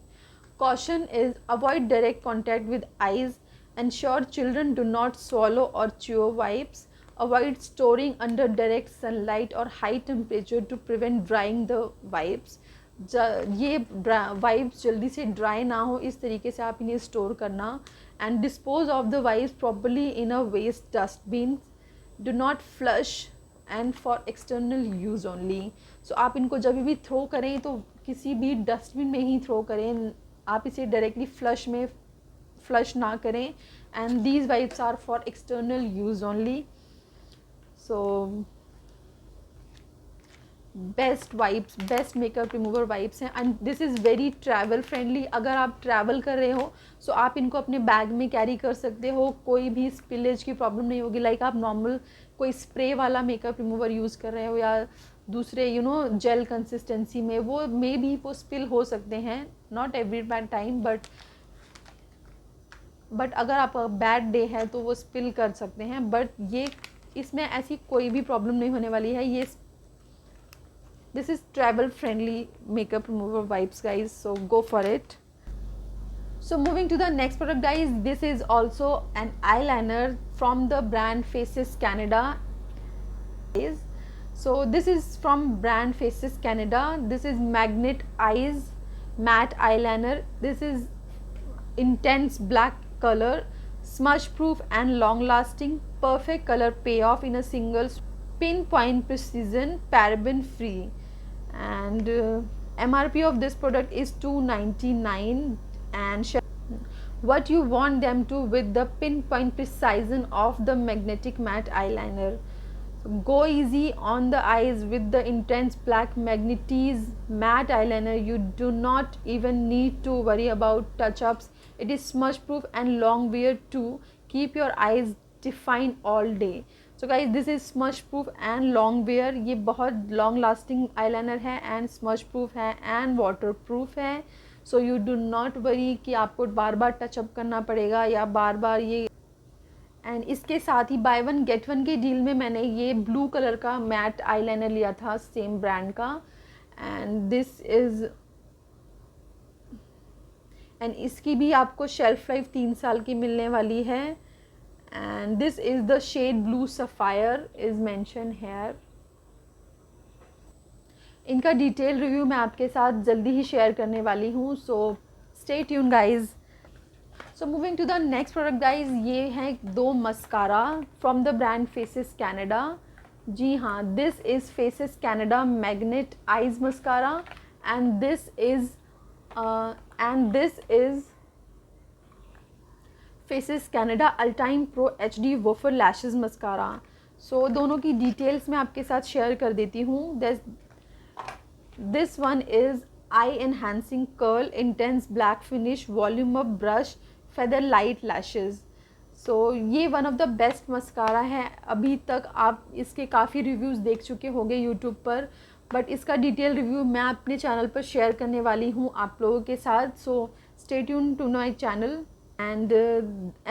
[SPEAKER 1] Caution is avoid direct contact with eyes. Ensure children do not swallow or chew wipes. Avoid storing under direct sunlight or high temperature to prevent drying the wipes. ये wipes जल्दी से dry ना हो इस तरीके से आप इन्हें स्टोर करना. And dispose of the wipes properly in a waste dustbin. Do not flush and for external use only. So आप इनको जब भी थ्रो करें तो किसी भी डस्टबिन में ही थ्रो करें. आप इसे डायरेक्टली फ्लश ना करें. And these wipes are for external use only. So best wipes, best makeup remover wipes हैं. And this is very travel friendly. अगर आप ट्रैवल कर रहे हो सो आप इनको अपने बैग में कैरी कर सकते हो. कोई भी स्पिलेज की प्रॉब्लम नहीं होगी. लाइक आप नॉर्मल कोई स्प्रे वाला मेकअप रिमूवर यूज़ कर रहे हो या दूसरे जेल कंसिस्टेंसी में, वो मे बी वो स्पिल हो सकते हैं, नॉट एवरी टाइम, बट अगर आपका बैड डे है तो वो स्पिल कर सकते हैं. बट ये इसमें ऐसी कोई भी प्रॉब्लम नहीं होने वाली है. This is travel friendly makeup remover wipes guys, so go for it. So moving to the next product guys, this is also an eyeliner from the brand Faces Canada. So this is from brand Faces Canada. This is Magnet Eyes matte eyeliner. This is intense black color, smudge proof and long lasting, perfect color payoff in a single, pinpoint precision, paraben free, and MRP of this product is $299. And what you want them to with the pinpoint precision of the magnetic matte eyeliner. So go easy on the eyes with the intense black Magnetis matte eyeliner. You do not even need to worry about touch-ups. It is smudge proof and long wear to keep your eyes defined all day. So guys, this is smudge proof and long wear. ये बहुत long lasting eyeliner है and smudge proof है and waterproof है. So you do not worry कि आपको बार बार touch-up करना पड़ेगा या बार बार ये. एंड इसके साथ ही बाय वन गेट वन के डील में मैंने ये ब्लू कलर का मैट आईलाइनर लिया था सेम ब्रांड का. एंड दिस इज़, एंड इसकी भी आपको शेल्फ लाइफ 3 साल की मिलने वाली है. And this is the shade blue sapphire is mention here. इनका डिटेल रिव्यू मैं आपके साथ जल्दी ही शेयर करने वाली हूँ, so stay tune guys. So moving to the next product guys, ये हैं 2 mascara from the brand Faces Canada. जी हाँ, this is Faces Canada magnet eyes mascara and this is Faces Canada Ultime Pro HD woofer lashes mascara. So दोनों की details मैं आपके साथ share कर देती हूँ. This one is eye enhancing curl, intense black finish, volume of brush, feather light lashes. So ये one of the best mascara है. अभी तक आप इसके काफ़ी रिव्यूज़ देख चुके होंगे यूट्यूब पर, बट इसका डिटेल रिव्यू मैं अपने चैनल पर शेयर करने वाली हूँ आप लोगों के साथ. So stay tune to my channel. And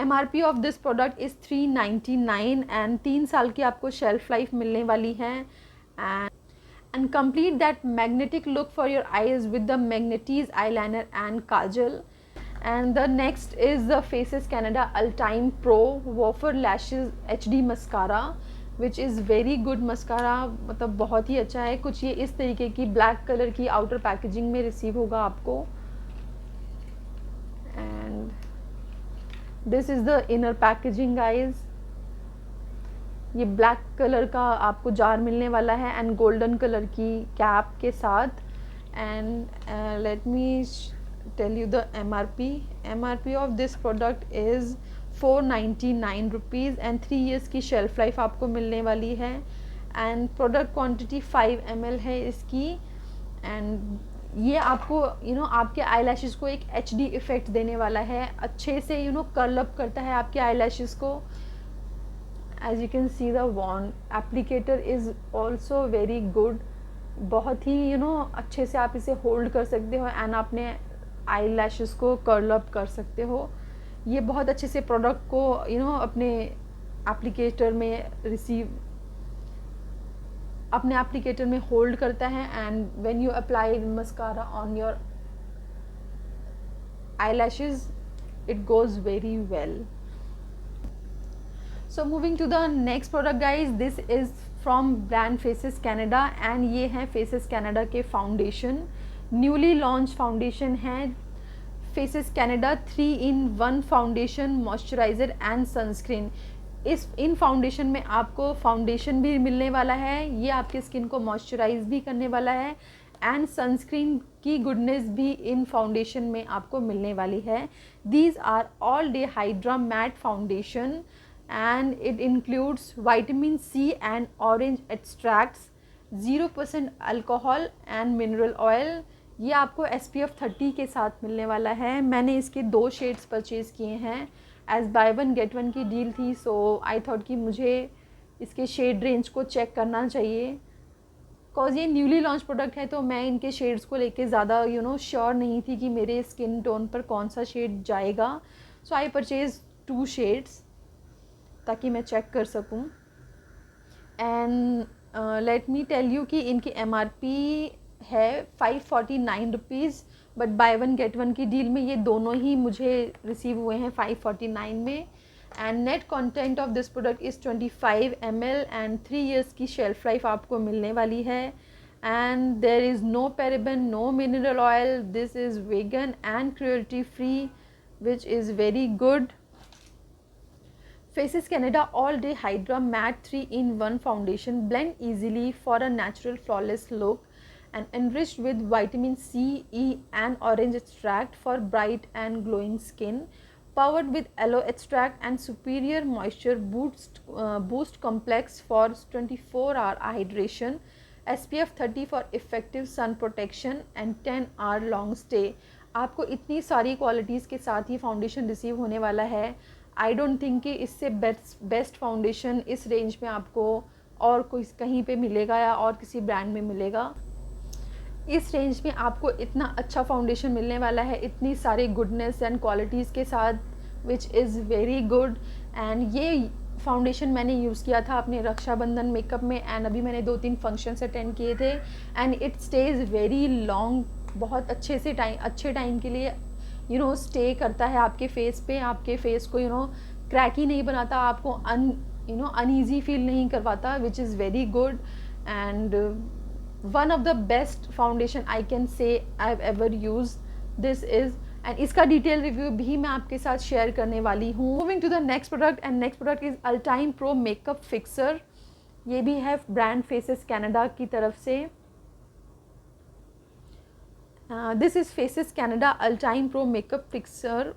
[SPEAKER 1] MRP of this product is $399 and 3 साल की आपको शेल्फ लाइफ मिलने वाली है. And complete that magnetic look for your eyes with the Magnetis eyeliner and kajal. And the next is the Faces Canada Ultime Pro Woofer Lashes HD Mascara, which is very good mascara. मतलब बहुत ही अच्छा है. कुछ ये इस तरीके की black colour की आउटर पैकेजिंग में रिसीव होगा आपको. And this is the inner packaging guys. ये ब्लैक कलर का आपको जार मिलने वाला है एंड गोल्डन कलर की कैप के साथ. And let me tell you the MRP of this product is ₹499 and 3 years की शेल्फ लाइफ आपको मिलने वाली है. एंड प्रोडक्ट क्वांटिटी 5 ml है इसकी. एंड ये आपको आपके आई लैशेज़ को एक HD इफ़ेक्ट देने वाला है. अच्छे से कर्ल अप करता है आपके आई लैशेज़ को. As you can see, the wand applicator is also very good. बहुत ही अच्छे से आप इसे होल्ड कर सकते हो एंड अपने आई लैशेज़ को कर्ल अप कर सकते हो. ये बहुत अच्छे से प्रोडक्ट को अपने एप्लीकेटर में होल्ड करता है. And when you apply mascara on your I lashes it goes very well. So moving to the next product guys, this is from brand Faces Canada and ये है Faces Canada के foundation. Newly launch foundation है Faces Canada 3-in-1 foundation, moisturiser and sunscreen. In foundation में आपको foundation भी मिलने वाला है, ये आपकी स्किन को मॉइस्चराइज भी करने वाला है एंड सनस्क्रीन की गुडनेस भी इन फाउंडेशन में आपको मिलने वाली है. These are all day hydra matte foundation and it includes vitamin C and orange extracts, 0% alcohol and mineral oil. ये आपको SPF 30 के साथ मिलने वाला है. मैंने इसके 2 शेड्स परचेज़ किए हैं as buy one get one की डील थी. सो आई थॉट कि मुझे इसके शेड रेंज को चेक करना चाहिए, बिकॉज ये न्यूली लॉन्च प्रोडक्ट है तो मैं इनके शेड्स को लेके ज़्यादा श्योर नहीं थी कि मेरे स्किन टोन पर कौन सा शेड जाएगा. सो आई परचेज 2 शेड्स ताकि मैं चेक कर सकूं. And let me tell you कि इनकी MRP है 549 rupees, but buy one get one की डील में ये दोनों ही मुझे रिसीव हुए हैं 549 में. And net content of this product is 25 ml and 3 years की शेल्फ लाइफ आपको मिलने वाली है. And there is no paraben, no mineral oil. This is vegan and cruelty free, which is very good. Faces Canada All Day Hydra Matte 3-in-1 Foundation, blend easily for a natural flawless look and enriched with vitamin C, E and orange extract for bright and glowing skin. Powered with aloe extract and superior moisture boost complex for 24-hour hydration, SPF 30 for effective sun protection and 10-hour long stay. आपको इतनी सारी qualities के साथ ही foundation receive होने वाला है. I don't think कि इससे बेस्ट फाउंडेशन इस रेंज में आपको और कोई कहीं पे मिलेगा या और किसी ब्रांड में मिलेगा. इस रेंज में आपको इतना अच्छा फाउंडेशन मिलने वाला है, इतनी सारी गुडनेस एंड क्वालिटीज़ के साथ, विच इज़ वेरी गुड. एंड ये फाउंडेशन मैंने यूज़ किया था अपने रक्षाबंधन मेकअप में, एंड अभी मैंने 2-3 फंक्शंस अटेंड किए थे, and it stage very long. बहुत अच्छे टाइम के लिए स्टे करता है आपके फेस पे. आपके फेस को क्रैकी नहीं बनाता, आपको अनईजी फील नहीं करवाता, which is very good. And one of the best foundation I can say I have ever use this is. And इसका डिटेल रिव्यू भी मैं आपके साथ शेयर करने वाली हूँ. Moving to the next product, and next product is Ultime Pro makeup fixer. ये भी है ब्रांड फेसेस कैनेडा की तरफ से. This is Faces Canada Ultime Pro Makeup Fixer.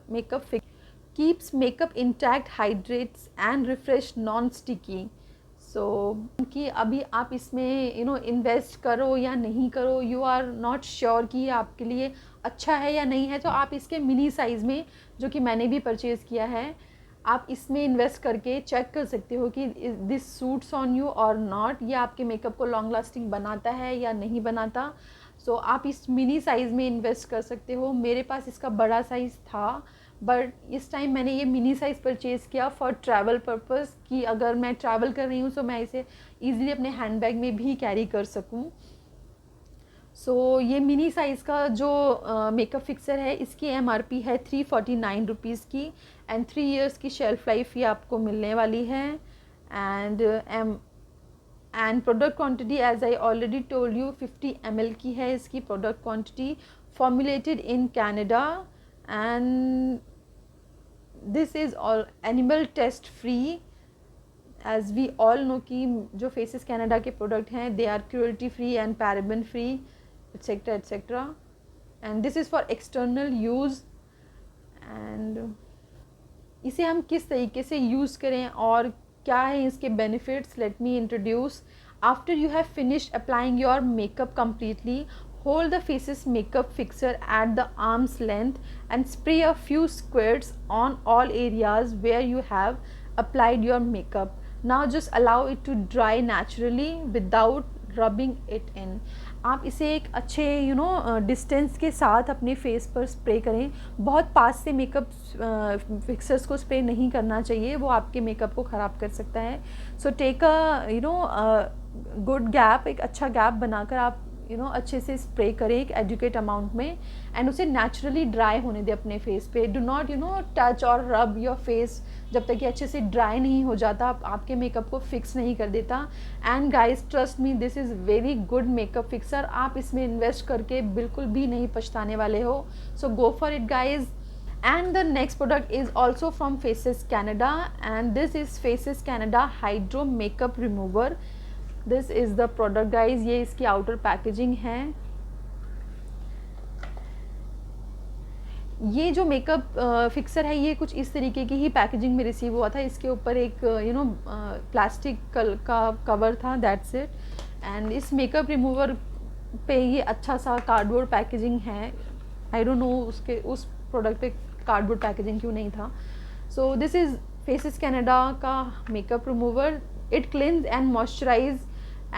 [SPEAKER 1] Keeps makeup intact, hydrates and refresh non-sticky. So कि अभी आप इसमें इन्वेस्ट करो या नहीं करो, यू आर नॉट श्योर कि आपके लिए अच्छा है या नहीं है, तो आप इसके मिनी साइज़ में, जो कि मैंने भी परचेज़ किया है, आप इसमें इन्वेस्ट करके चेक कर सकते हो कि दिस सूट्स ऑन यू और नॉट. ये आपके मेकअप को लॉन्ग लास्टिंग बनाता है या नहीं बनाता. सो आप इस मिनी साइज़ में इन्वेस्ट कर सकते हो. मेरे पास इसका बड़ा साइज़ था, बट इस टाइम मैंने ये मिनी साइज़ परचेज़ किया फॉर ट्रैवल पर्पज़, कि अगर मैं ट्रैवल कर रही हूँ तो मैं इसे ईज़िली अपने हैंडबैग में भी कैरी कर सकूँ. सो ये मिनी साइज़ का जो मेकअप फिक्सर है, इसकी MRP है 349 रुपीज़ की, एंड 3 years की शेल्फ लाइफ ये आपको मिलने वाली है. And product quantity as I already told you 50 ml की है इसकी product quantity. Formulated in Canada, and this is all animal test free. As we all know कि जो फेसेस कैनेडा के प्रोडक्ट हैं, they are cruelty free and paraben free, etcetera etcetera. And this is for external use. And इसे हम किस तरीके से use करें और क्या है इसके benefits, late me introduce. After you have finished applying your makeup completely, hold the face's makeup fixer at the arm's length and spray a few squirts on all areas where you have applied your makeup. Now just allow it to dry naturally without rubbing it in. आप इसे एक अच्छे distance के साथ अपने face पर spray करें. बहुत पास से मेकअप फिक्सर्स को स्प्रे नहीं करना चाहिए, वो आपके मेकअप को ख़राब कर सकता है. So take a good gap, एक अच्छा गैप बनाकर आप अच्छे से स्प्रे करें एक एजुकेट अमाउंट में, एंड उसे नेचुरली ड्राई होने दें अपने फेस पे. डू नॉट टच और रब योर फेस जब तक कि अच्छे से ड्राई नहीं हो जाता, आपके मेकअप को फिक्स नहीं कर देता. And guys trust me, this is very good makeup fixer. आप इसमें इन्वेस्ट करके बिल्कुल भी नहीं पछताने वाले हो. So go for it guys. And the next product is also from Faces Canada, and this is Faces Canada Hydro Makeup Remover. This is the product guys. ये इसकी आउटर पैकेजिंग है. ये जो मेकअप फिक्सर है, ये कुछ इस तरीके की ही पैकेजिंग में रिसीव हुआ था. इसके ऊपर एक प्लास्टिक का कवर था, दैट्स इट. एंड इस मेकअप रिमूवर पे ये अच्छा सा कार्डबोर्ड पैकेजिंग है. आई डोंट नो उस प्रोडक्ट पे कार्डबोर्ड पैकेजिंग क्यों नहीं था. So this is Faces Canada का makeup remover. It cleanses and moisturise,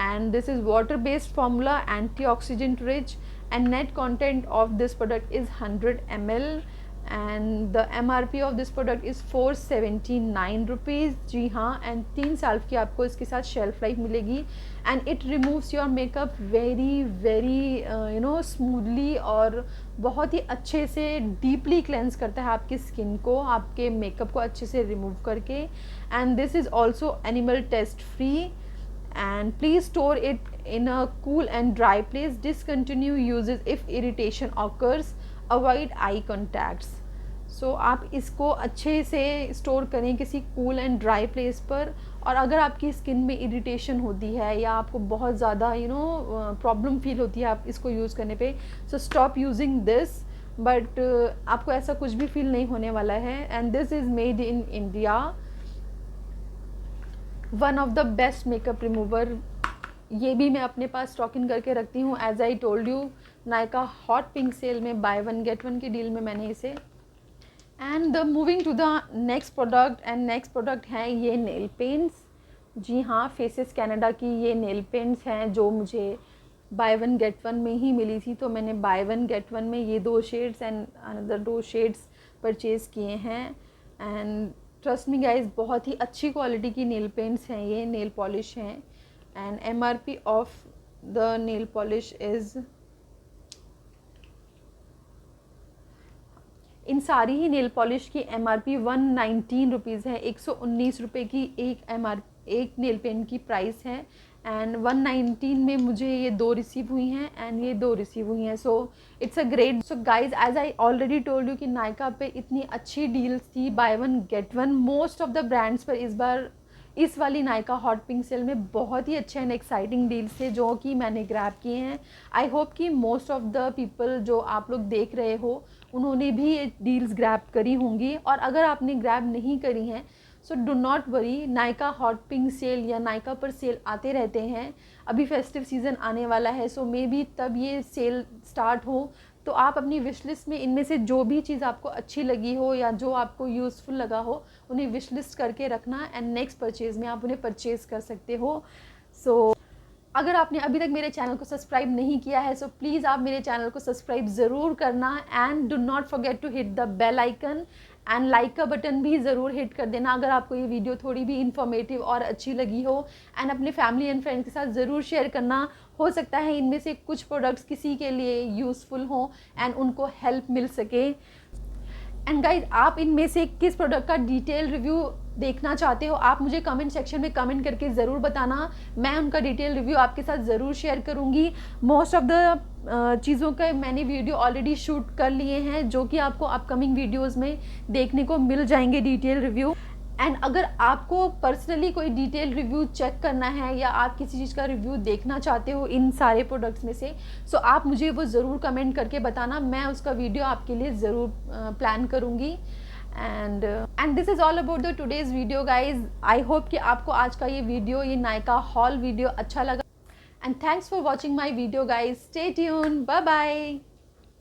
[SPEAKER 1] and this is water based formula, antioxidant rich, and net content of this product is 100 ml. And the MRP of this product is 479 rupees. जी हाँ, and 3 साल की आपको इसके साथ shelf life मिलेगी। And it removes your makeup very very smoothly, और बहुत ही अच्छे से डीपली क्लेंस करता है आपकी स्किन को, आपके मेकअप को अच्छे से रिमूव करके। And this is also animal test free, and please store it in a cool and dry place. Discontinue uses if irritation occurs. Avoid eye contacts. So आप इसको अच्छे से स्टोर करें किसी कूल एंड ड्राई प्लेस पर। और अगर आपकी स्किन में इरिटेशन होती है या आपको बहुत ज़्यादा प्रॉब्लम फील होती है आप इसको यूज़ करने पे, so stop using this. But आपको ऐसा कुछ भी फील नहीं होने वाला है। And this is made in India, one of the best makeup remover. ये भी मैं अपने पास स्टॉक इन करके रखती हूँ। As I told you, Nykaa hot pink sale में बाय वन गेट वन की डील में मैंने इसे। And moving to the next product, and next product हैं ये नेल पेंट्स। जी हाँ, फेसेस कैनेडा की ये नेल पेंट्स हैं जो मुझे बाय वन गेट वन में ही मिली थी। तो मैंने बाय वन गेट वन में ये 2 shades and another 2 shades purchase किए हैं। एंड ट्रस्ट मी गाइज, बहुत ही अच्छी क्वालिटी की नेल पेंट्स हैं, ये नेल पॉलिश हैं। And MRP of the nail polish is, इन सारी ही नेल पॉलिश की MRP 119 रुपीज़ है। 119 रुपये की एक नेल पेंट की प्राइस है। एंड 119 में मुझे ये 2 रिसीव हुई हैं एंड ये 2 रिसीव हुई हैं। So it's a great. So guys, as I already told you कि नायका पे इतनी अच्छी डील्स थी, buy one get one. Most of the brands पर इस बार इस वाली नायका हॉट पिंक सेल में बहुत ही अच्छे एंड एक्साइटिंग डील्स थे जो कि मैंने ग्रैब किए हैं। आई होप कि मोस्ट ऑफ द पीपल जो आप लोग देख रहे हो उन्होंने भी ये डील्स ग्रैब करी होंगी। और अगर आपने ग्रैब नहीं करी हैं, so do not worry, Nykaa hot pink cell या नायका पर सेल आते रहते हैं। अभी फेस्टिव सीज़न आने वाला है, सो मे बी तब ये सेल स्टार्ट हो। तो आप अपनी विश लिस्ट में इनमें से जो भी चीज़ आपको अच्छी लगी हो या जो आपको यूज़फुल लगा हो उन्हें विश लिस्ट करके रखना, एंड नेक्स्ट परचेज़ में आप उन्हें परचेज़ कर सकते हो। सो अगर आपने अभी तक मेरे चैनल को सब्सक्राइब नहीं किया है, सो प्लीज़ आप मेरे चैनल को सब्सक्राइब ज़रूर करना। And do not forget to hit the bell icon, and like का बटन भी ज़रूर हिट कर देना अगर आपको ये वीडियो थोड़ी भी इन्फॉर्मेटिव और अच्छी लगी हो। एंड अपने फैमिली एंड फ्रेंड्स के साथ ज़रूर शेयर करना। हो सकता है इनमें से कुछ प्रोडक्ट्स किसी के लिए यूज़फुल हों एंड उनको हेल्प मिल सके। एंड गाइज, आप इनमें से किस प्रोडक्ट का डिटेल रिव्यू देखना चाहते हो, आप मुझे कमेंट सेक्शन में कमेंट करके ज़रूर बताना। मैं उनका डिटेल रिव्यू आपके साथ ज़रूर शेयर करूँगी। मोस्ट ऑफ द चीज़ों का मैंने वीडियो ऑलरेडी शूट कर लिए हैं जो कि आपको अपकमिंग वीडियोज़ में देखने को मिल जाएंगे डिटेल रिव्यू। एंड अगर आपको पर्सनली कोई डिटेल रिव्यू चेक करना है या आप किसी चीज़ का रिव्यू देखना चाहते हो इन सारे प्रोडक्ट्स में से, सो आप मुझे वो ज़रूर कमेंट करके बताना। मैं उसका वीडियो आपके लिए ज़रूर प्लान करूँगी। And this is all about the today's video guys. I hope कि आपको आज का ये वीडियो, ये नायका हॉल वीडियो अच्छा लगा। And thanks for watching my video guys. Stay tune, bye bye.